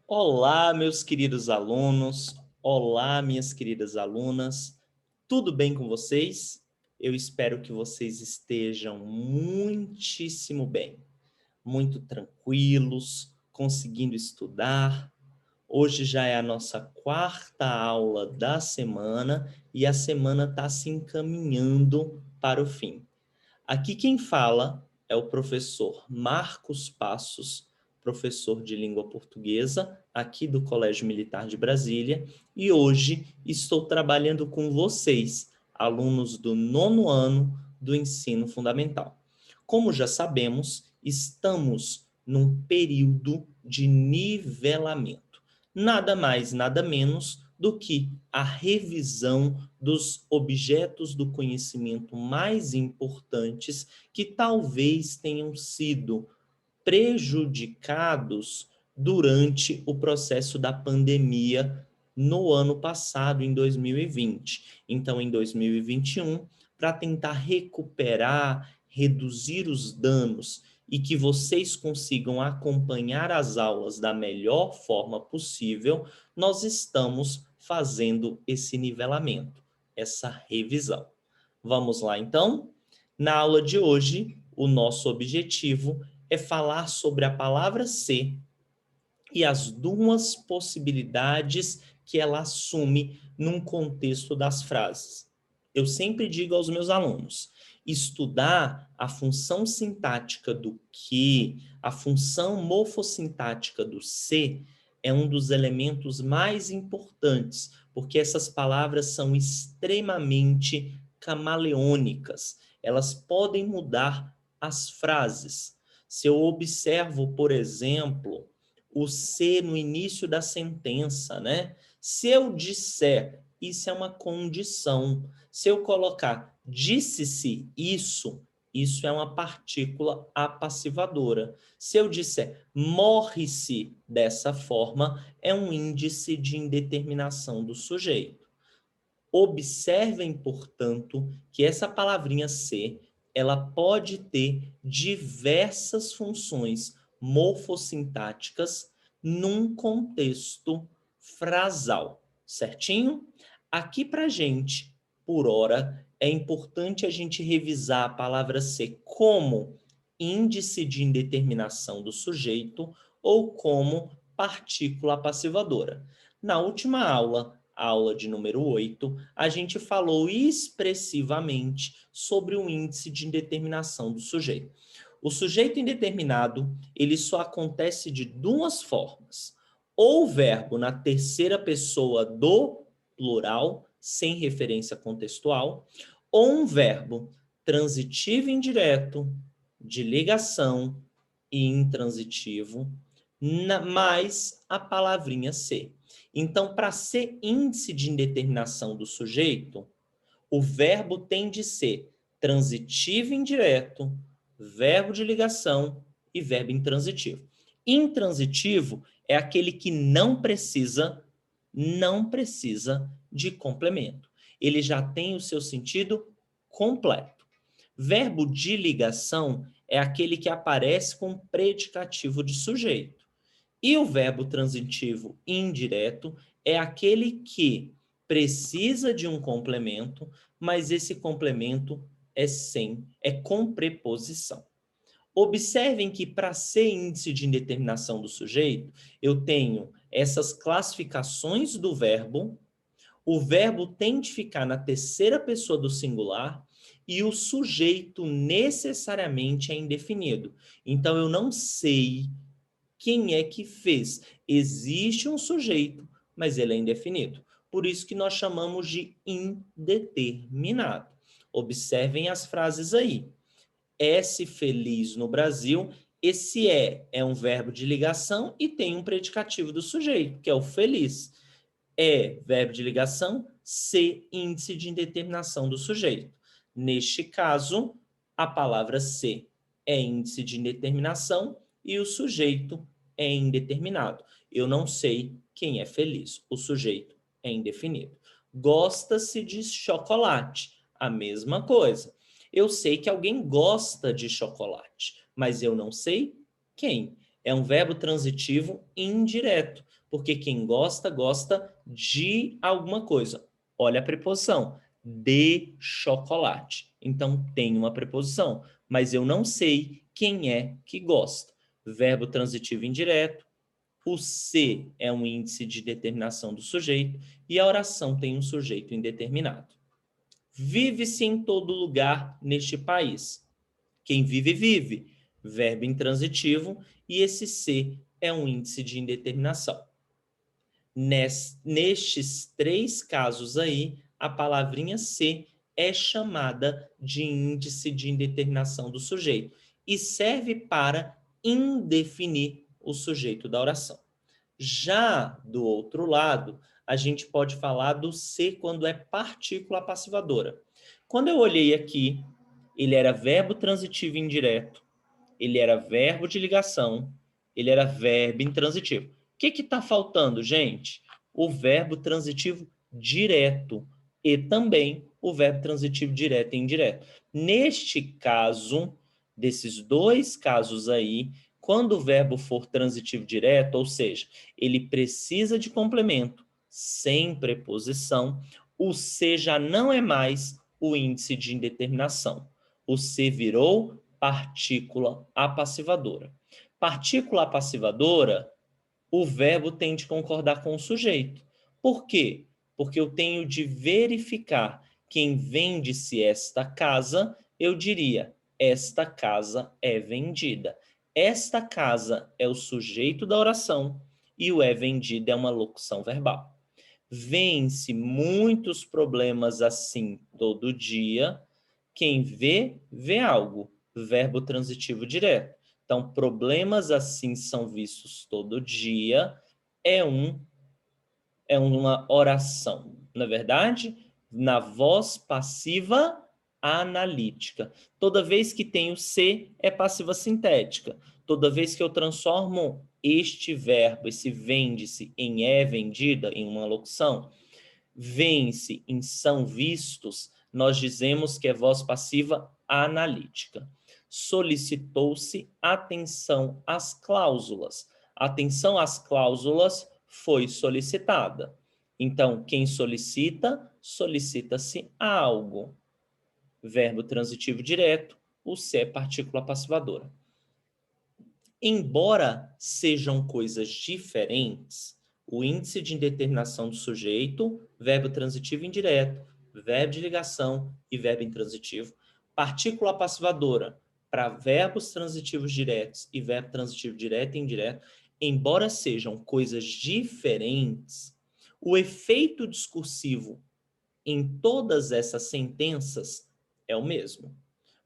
Olá, meus queridos alunos. Olá, minhas queridas alunas. Tudo bem com vocês? Eu espero que vocês estejam muitíssimo bem, muito tranquilos, conseguindo estudar. Hoje já é a nossa quarta aula da semana e a semana está se encaminhando para o fim. Aqui quem fala é o professor Marcos Passos, professor de língua portuguesa, aqui do Colégio Militar de Brasília, e hoje estou trabalhando com vocês, alunos do nono ano do ensino fundamental. Como já sabemos, estamos num período de nivelamento. Nada mais, nada menos do que a revisão dos objetos do conhecimento mais importantes que talvez tenham sido prejudicados durante o processo da pandemia no ano passado, em 2020. Então, em 2021, para tentar recuperar, reduzir os danos e que vocês consigam acompanhar as aulas da melhor forma possível, nós estamos fazendo esse nivelamento, essa revisão. Vamos lá, então? Na aula de hoje, o nosso objetivo é falar sobre a palavra ser e as duas possibilidades que ela assume num contexto das frases. Eu sempre digo aos meus alunos, estudar a função sintática do que, a função morfossintática do ser, é um dos elementos mais importantes, porque essas palavras são extremamente camaleônicas. Elas podem mudar as frases. Se eu observo, por exemplo, o ser no início da sentença, né? Se eu disser, isso é uma condição. Se eu colocar disse-se isso, isso é uma partícula apassivadora. Se eu disser morre-se dessa forma, é um índice de indeterminação do sujeito. Observem, portanto, que essa palavrinha ser, ela pode ter diversas funções morfossintáticas num contexto frasal, certinho? Aqui pra gente, por hora, é importante a gente revisar a palavra ser como índice de indeterminação do sujeito ou como partícula passivadora. Na última aula, a aula de número 8, a gente falou expressivamente sobre o índice de indeterminação do sujeito. O sujeito indeterminado, ele só acontece de duas formas. Ou o verbo na terceira pessoa do plural, sem referência contextual, ou um verbo transitivo indireto, de ligação e intransitivo, mais a palavrinha ser. Então, para ser índice de indeterminação do sujeito, o verbo tem de ser transitivo indireto, verbo de ligação e verbo intransitivo. Intransitivo é aquele que não precisa de complemento. Ele já tem o seu sentido completo. Verbo de ligação é aquele que aparece com predicativo de sujeito. E o verbo transitivo indireto é aquele que precisa de um complemento, mas esse complemento é com preposição. Observem que para ser índice de indeterminação do sujeito, eu tenho essas classificações do verbo, o verbo tem de ficar na terceira pessoa do singular e o sujeito necessariamente é indefinido. Então eu não sei quem é que fez. Existe um sujeito, mas ele é indefinido. Por isso que nós chamamos de indeterminado. Observem as frases aí. É-se feliz no Brasil. Esse é um verbo de ligação e tem um predicativo do sujeito, que é o feliz. É verbo de ligação, ser índice de indeterminação do sujeito. Neste caso, a palavra ser é índice de indeterminação e o sujeito é indeterminado. Eu não sei quem é feliz. O sujeito é indefinido. Gosta-se de chocolate. A mesma coisa. Eu sei que alguém gosta de chocolate, mas eu não sei quem. É um verbo transitivo indireto, porque quem gosta, gosta de alguma coisa. Olha a preposição, de chocolate. Então, tem uma preposição, mas eu não sei quem é que gosta. Verbo transitivo indireto, o se é um índice de determinação do sujeito e a oração tem um sujeito indeterminado. Vive-se em todo lugar neste país. Quem vive, vive. Verbo intransitivo e esse se é um índice de indeterminação. Nestes três casos aí, a palavrinha se é chamada de índice de indeterminação do sujeito e serve para indefinir o sujeito da oração. Já do outro lado, a gente pode falar do se quando é partícula passivadora. Quando eu olhei aqui, ele era verbo transitivo indireto, ele era verbo de ligação, ele era verbo intransitivo. O que está faltando, gente? O verbo transitivo direto e também o verbo transitivo direto e indireto. Neste caso, desses dois casos aí, quando o verbo for transitivo direto, ou seja, ele precisa de complemento sem preposição, o se já não é mais o índice de indeterminação. O se virou partícula apassivadora. Partícula apassivadora, o verbo tem de concordar com o sujeito. Por quê? Porque eu tenho de verificar quem vende-se esta casa, eu diria, esta casa é vendida. Esta casa é o sujeito da oração e o é vendida é uma locução verbal. Vence muitos problemas assim todo dia. Quem vê, vê algo. Verbo transitivo direto. Então, problemas assim são vistos todo dia. É uma oração. Na verdade, na voz passiva analítica. Toda vez que tem o se, é passiva sintética. Toda vez que eu transformo este verbo, esse vende-se, em é vendida, em uma locução, vence em são vistos, nós dizemos que é voz passiva analítica. Solicitou-se atenção às cláusulas. Atenção às cláusulas foi solicitada. Então, quem solicita, solicita-se algo. Verbo transitivo direto, o se é partícula passivadora. Embora sejam coisas diferentes, o índice de indeterminação do sujeito, verbo transitivo indireto, verbo de ligação e verbo intransitivo, partícula passivadora para verbos transitivos diretos e verbo transitivo direto e indireto, embora sejam coisas diferentes, o efeito discursivo em todas essas sentenças é o mesmo.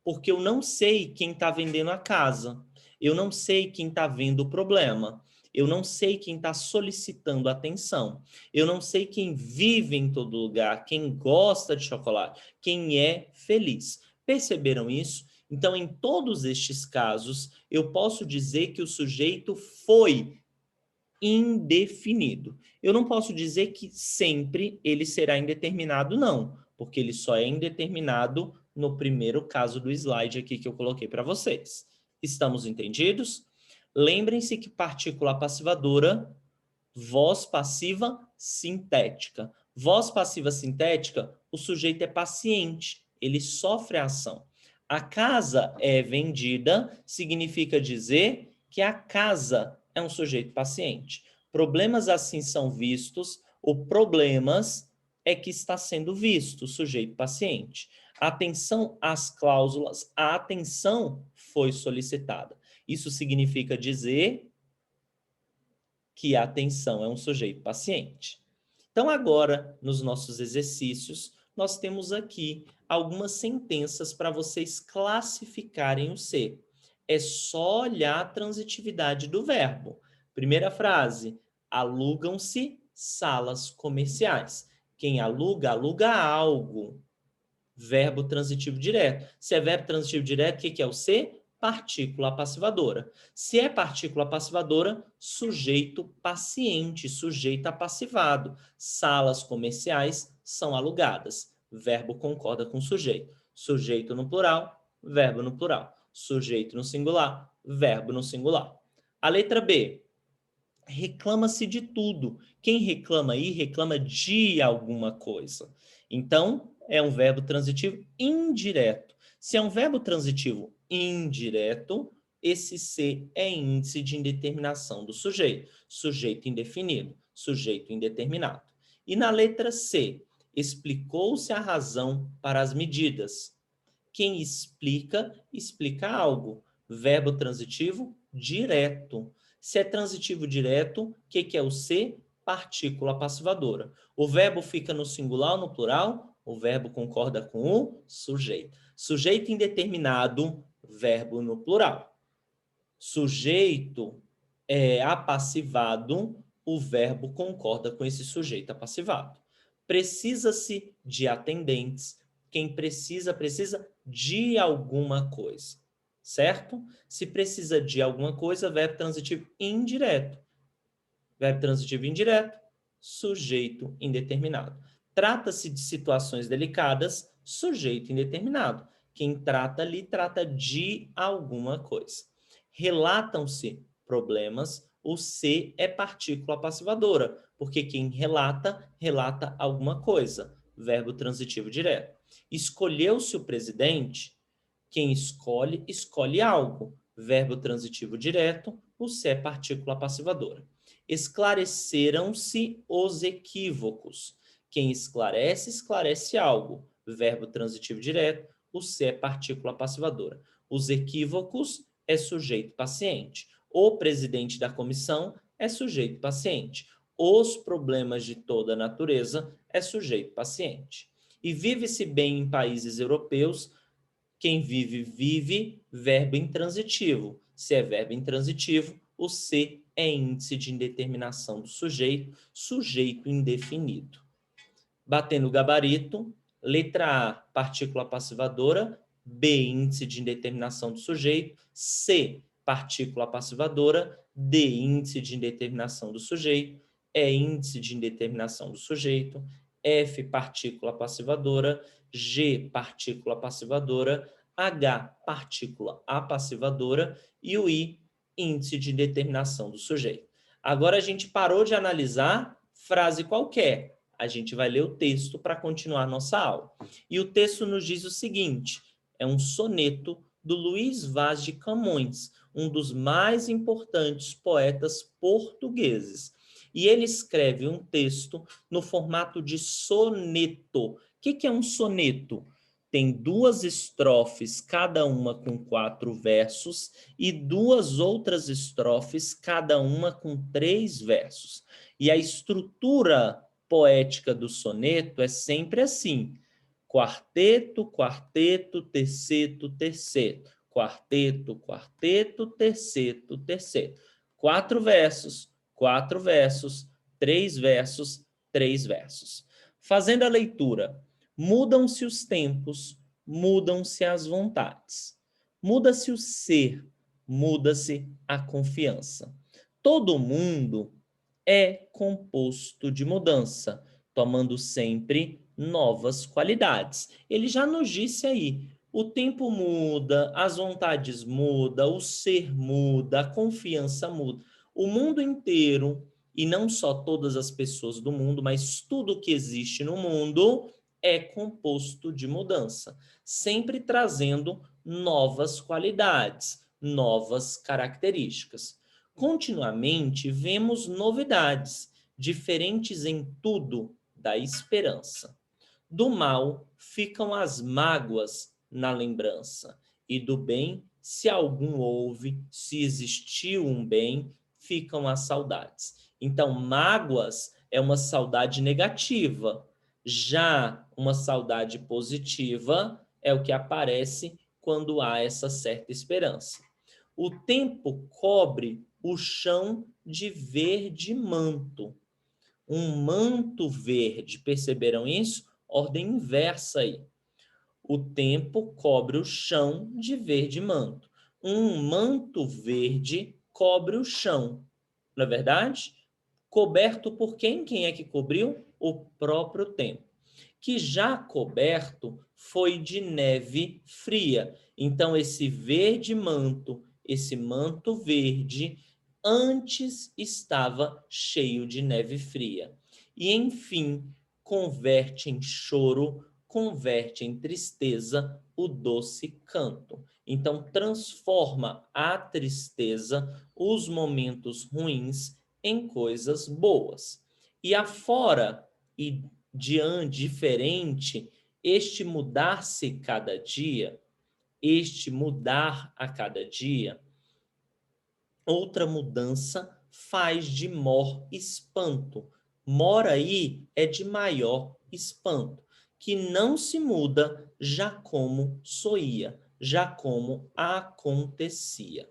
Porque eu não sei quem está vendendo a casa, eu não sei quem está vendo o problema, eu não sei quem está solicitando atenção, eu não sei quem vive em todo lugar, quem gosta de chocolate, quem é feliz. Perceberam isso? Então, em todos estes casos, eu posso dizer que o sujeito foi indefinido. Eu não posso dizer que sempre ele será indeterminado, não, porque ele só é indeterminado no primeiro caso do slide aqui que eu coloquei para vocês. Estamos entendidos? Lembrem-se que partícula passivadora, voz passiva sintética. Voz passiva sintética, o sujeito é paciente, ele sofre a ação. A casa é vendida, significa dizer que a casa é um sujeito paciente. Problemas assim são vistos, o problemas é que está sendo visto, o sujeito paciente. Atenção às cláusulas, a atenção foi solicitada. Isso significa dizer que a atenção é um sujeito paciente. Então, agora, nos nossos exercícios, nós temos aqui algumas sentenças para vocês classificarem o ser. É só olhar a transitividade do verbo. Primeira frase, alugam-se salas comerciais. Quem aluga, aluga algo. Verbo transitivo direto. Se é verbo transitivo direto, o que é o ser? Partícula passivadora. Se é partícula passivadora, sujeito paciente, sujeito apassivado. Salas comerciais são alugadas. Verbo concorda com sujeito. Sujeito no plural, verbo no plural. Sujeito no singular, verbo no singular. A letra B, reclama-se de tudo. Quem reclama aí, reclama de alguma coisa. Então, é um verbo transitivo indireto. Se é um verbo transitivo indireto, esse ser é índice de indeterminação do sujeito. Sujeito indefinido, sujeito indeterminado. E na letra C, explicou-se a razão para as medidas. Quem explica, explica algo. Verbo transitivo direto. Se é transitivo direto, o que é o C? Partícula passivadora. O verbo fica no singular ou no plural? O verbo concorda com o sujeito. Sujeito indeterminado, verbo no plural. Sujeito apassivado, o verbo concorda com esse sujeito apassivado. Precisa-se de atendentes. Quem precisa, precisa de alguma coisa, certo? Se precisa de alguma coisa, verbo transitivo indireto. Verbo transitivo indireto, sujeito indeterminado. Trata-se de situações delicadas, sujeito indeterminado. Quem trata ali, trata de alguma coisa. Relatam-se problemas, o C é partícula passivadora, porque quem relata, relata alguma coisa. Verbo transitivo direto. Escolheu-se o presidente, quem escolhe, escolhe algo. Verbo transitivo direto, o C é partícula passivadora. Esclareceram-se os equívocos. Quem esclarece, esclarece algo. Verbo transitivo direto, o C é partícula passivadora. Os equívocos é sujeito paciente. O presidente da comissão é sujeito paciente. Os problemas de toda a natureza é sujeito paciente. E vive-se bem em países europeus. Quem vive, vive, verbo intransitivo. Se é verbo intransitivo, o C é índice de indeterminação do sujeito, sujeito indefinido. Batendo o gabarito, letra A, partícula passivadora, B, índice de indeterminação do sujeito, C, partícula passivadora, D, índice de indeterminação do sujeito, E, índice de indeterminação do sujeito, F, partícula passivadora, G, partícula passivadora, H, partícula apassivadora e o I, índice de indeterminação do sujeito. Agora a gente parou de analisar frase qualquer. A gente vai ler o texto para continuar nossa aula. E o texto nos diz o seguinte: é um soneto do Luís Vaz de Camões, um dos mais importantes poetas portugueses. E ele escreve um texto no formato de soneto. O que é um soneto? Tem 2 estrofes, cada uma com 4 versos, e 2 outras estrofes, cada uma com 3 versos. E a estrutura poética do soneto é sempre assim: quarteto, quarteto, terceto, terceto, quarteto, quarteto, terceto, terceto. 4 versos, 4 versos, 3 versos, 3 versos. Fazendo a leitura, mudam-se os tempos, mudam-se as vontades. Muda-se o ser, muda-se a confiança. Todo mundo é composto de mudança, tomando sempre novas qualidades. Ele já nos disse aí, o tempo muda, as vontades mudam, o ser muda, a confiança muda. O mundo inteiro, e não só todas as pessoas do mundo, mas tudo que existe no mundo é composto de mudança, sempre trazendo novas qualidades, novas características. Continuamente vemos novidades, diferentes em tudo da esperança. Do mal ficam as mágoas na lembrança, e do bem, se algum houve, se existiu um bem, ficam as saudades. Então, mágoas é uma saudade negativa, já uma saudade positiva é o que aparece quando há essa certa esperança. O tempo cobre o chão de verde manto. Um manto verde, perceberam isso? Ordem inversa aí. O tempo cobre o chão de verde manto. Um manto verde cobre o chão. Não é verdade? Coberto por quem? Quem é que cobriu? O próprio tempo. Que já coberto foi de neve fria. Então, esse verde manto, esse manto verde, antes estava cheio de neve fria. E, enfim, converte em choro, converte em tristeza o doce canto. Então, transforma a tristeza, os momentos ruins, em coisas boas. E afora e diante, diferente, este mudar-se cada dia, este mudar a cada dia, outra mudança faz de mor espanto. Mor aí é de maior espanto, que não se muda já como soía, já como acontecia.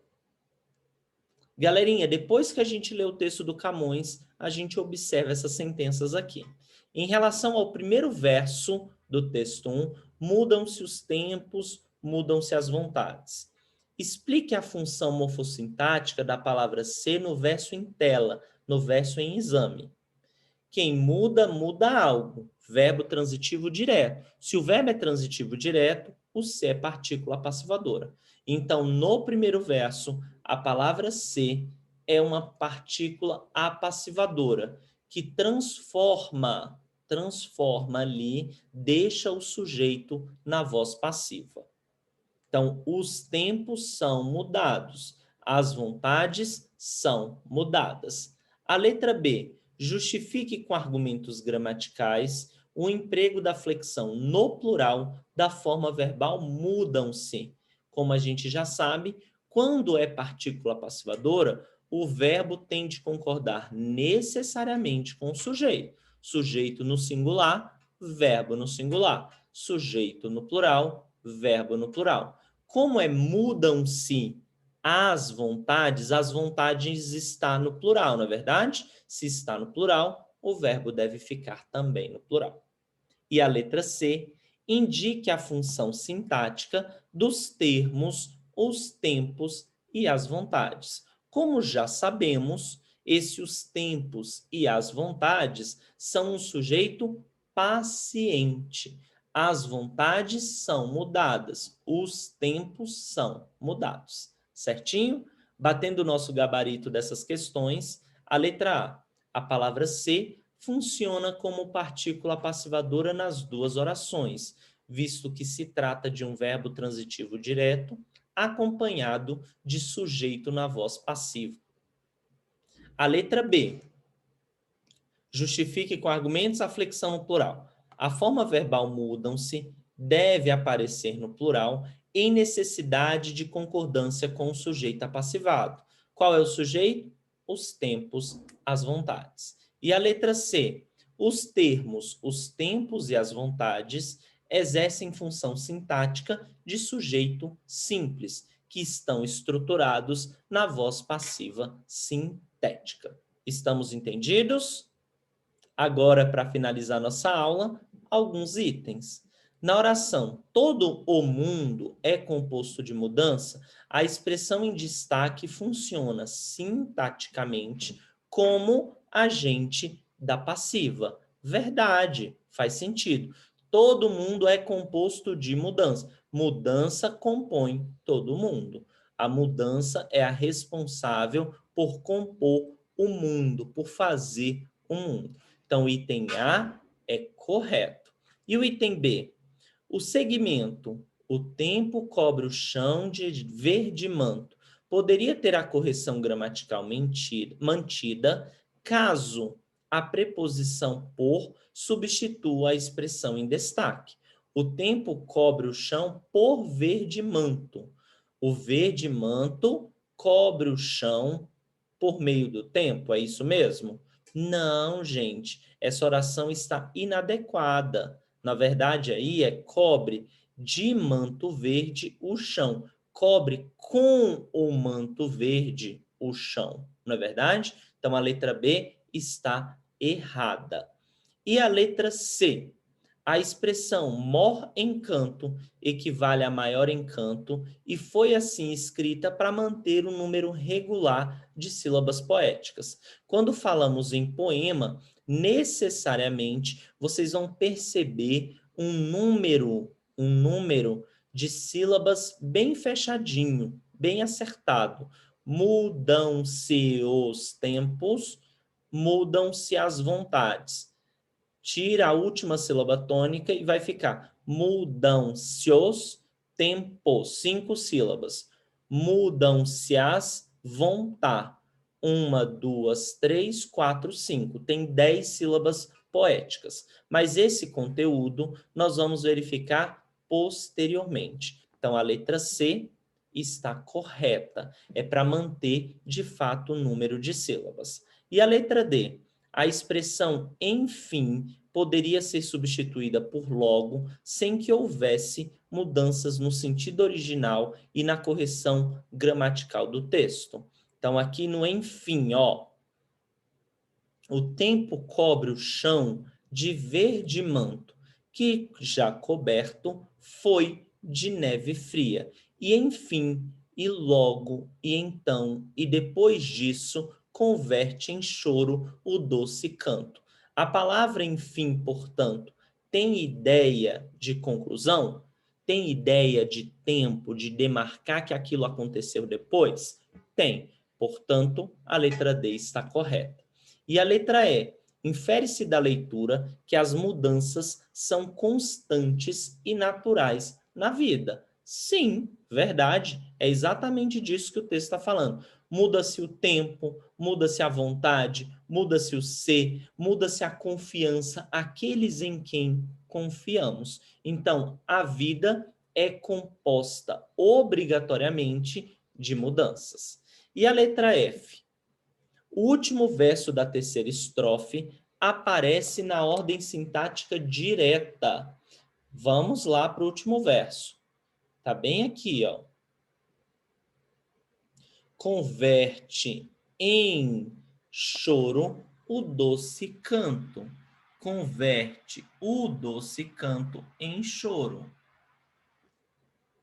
Galerinha, depois que a gente lê o texto do Camões, a gente observa essas sentenças aqui. Em relação ao primeiro verso do texto 1, mudam-se os tempos, mudam-se as vontades. Explique a função morfossintática da palavra ser no verso em tela, no verso em exame. Quem muda, muda algo. Verbo transitivo direto. Se o verbo é transitivo direto, o ser é partícula passivadora. Então, no primeiro verso, a palavra ser é uma partícula apassivadora que transforma ali, deixa o sujeito na voz passiva. Então, os tempos são mudados, as vontades são mudadas. A letra B, justifique com argumentos gramaticais o emprego da flexão no plural da forma verbal mudam-se. Como a gente já sabe, quando é partícula passivadora, o verbo tem de concordar necessariamente com o sujeito. Sujeito no singular, verbo no singular. Sujeito no plural, verbo no plural. Como é mudam-se as vontades está no plural, não é verdade? Se está no plural, o verbo deve ficar também no plural. E a letra C, indique a função sintática dos termos, os tempos e as vontades. Como já sabemos, os tempos e as vontades são um sujeito paciente. As vontades são mudadas, os tempos são mudados. Certinho? Batendo o nosso gabarito dessas questões, a letra A palavra ser funciona como partícula passivadora nas duas orações, visto que se trata de um verbo transitivo direto acompanhado de sujeito na voz passiva. A letra B. Justifique com argumentos a flexão no plural. A forma verbal mudam-se, deve aparecer no plural, em necessidade de concordância com o sujeito apassivado. Qual é o sujeito? Os tempos, as vontades. E a letra C. Os termos, os tempos e as vontades exercem função sintática de sujeito simples, que estão estruturados na voz passiva sintética. Estamos entendidos? Agora, para finalizar nossa aula, alguns itens. Na oração todo o mundo é composto de mudança, a expressão em destaque funciona sintaticamente como agente da passiva. Verdade, faz sentido. Todo mundo é composto de mudança. Mudança compõe todo mundo. A mudança é a responsável por compor o mundo, por fazer o mundo. Então, o item A é correto. E o item B? O segmento, o tempo cobre o chão de verde manto. Poderia ter a correção gramatical mantida caso a preposição por substitua a expressão em destaque. O tempo cobre o chão por verde manto. O verde manto cobre o chão por meio do tempo, é isso mesmo? Não, gente, essa oração está inadequada. Na verdade, aí é cobre de manto verde o chão. Cobre com o manto verde o chão, não é verdade? Então, a letra B está errada. E a letra C? A expressão mor encanto equivale a maior encanto e foi assim escrita para manter um número regular de sílabas poéticas. Quando falamos em poema, necessariamente vocês vão perceber um número de sílabas bem fechadinho, bem acertado. Mudam-se os tempos, mudam-se as vontades. Tira a última sílaba tônica e vai ficar mudam-se os tempos, 5 sílabas. Mudam-se as vontades. 1, 2, 3, 4, 5. Tem 10 sílabas poéticas. Mas esse conteúdo nós vamos verificar posteriormente. Então, a letra C está correta. É para manter, de fato, o número de sílabas. E a letra D? A expressão enfim poderia ser substituída por logo, sem que houvesse mudanças no sentido original e na correção gramatical do texto. Então, aqui no enfim, ó, o tempo cobre o chão de verde manto, que já coberto foi de neve fria. E enfim, e logo, e então, e depois disso, converte em choro o doce canto. A palavra enfim, portanto, tem ideia de conclusão? Tem ideia de tempo, de demarcar que aquilo aconteceu depois? Tem. Portanto, a letra D está correta. E a letra E, infere-se da leitura que as mudanças são constantes e naturais na vida. Sim, verdade. É exatamente disso que o texto está falando. Muda-se o tempo, muda-se a vontade, muda-se o ser, muda-se a confiança, aqueles em quem confiamos. Então, a vida é composta obrigatoriamente de mudanças. E a letra F? O último verso da terceira estrofe aparece na ordem sintática direta. Vamos lá para o último verso. Tá bem aqui, ó. Converte em choro o doce canto. Converte o doce canto em choro.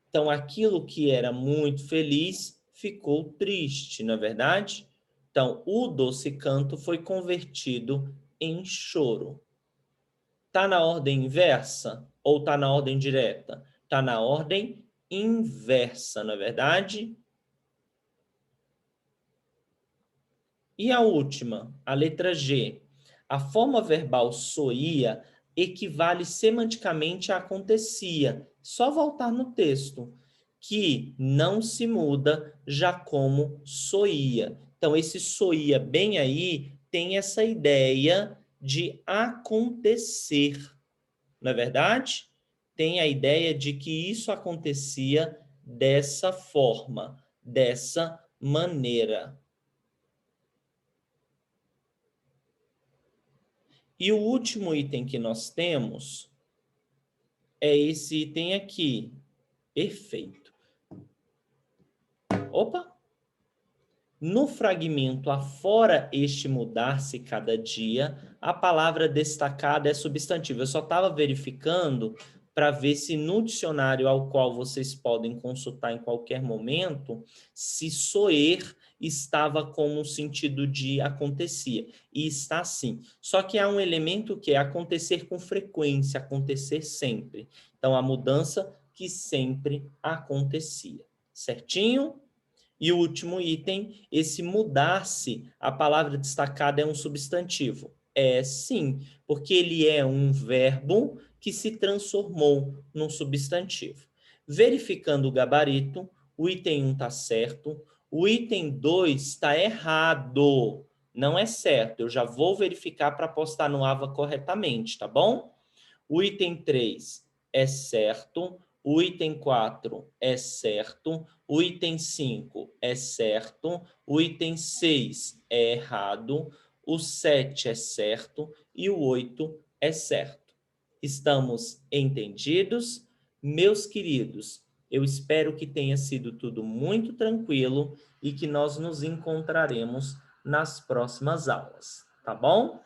Então, aquilo que era muito feliz ficou triste, não é verdade? Então, o doce canto foi convertido em choro. Tá na ordem inversa ou tá na ordem direta? Tá na ordem inversa, não é verdade? E a última, a letra G. A forma verbal soía equivale semanticamente a acontecia. Só voltar no texto, que não se muda já como soía. Então, esse soía bem aí tem essa ideia de acontecer, não é verdade? Tem a ideia de que isso acontecia dessa forma, dessa maneira. E o último item que nós temos é esse item aqui. Perfeito. Opa! No fragmento afora este mudar-se cada dia, a palavra destacada é substantivo. Eu só estava verificando para ver se no dicionário ao qual vocês podem consultar em qualquer momento, se soer estava como um sentido de acontecia. E está sim. Só que há um elemento que é acontecer com frequência, acontecer sempre. Então, a mudança que sempre acontecia. Certinho? E o último item, esse mudar-se, a palavra destacada é um substantivo. É sim, porque ele é um verbo que se transformou num substantivo. Verificando o gabarito, o item 1 está certo, o item 2 está errado, não é certo. Eu já vou verificar para postar no AVA corretamente, tá bom? O item 3 é certo, o item 4 é certo, o item 5 é certo, o item 6 é errado, o 7 é certo e o 8 é certo. Estamos entendidos? Meus queridos, eu espero que tenha sido tudo muito tranquilo e que nós nos encontraremos nas próximas aulas, tá bom?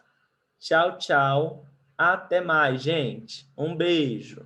Tchau, tchau. Até mais, gente. Um beijo.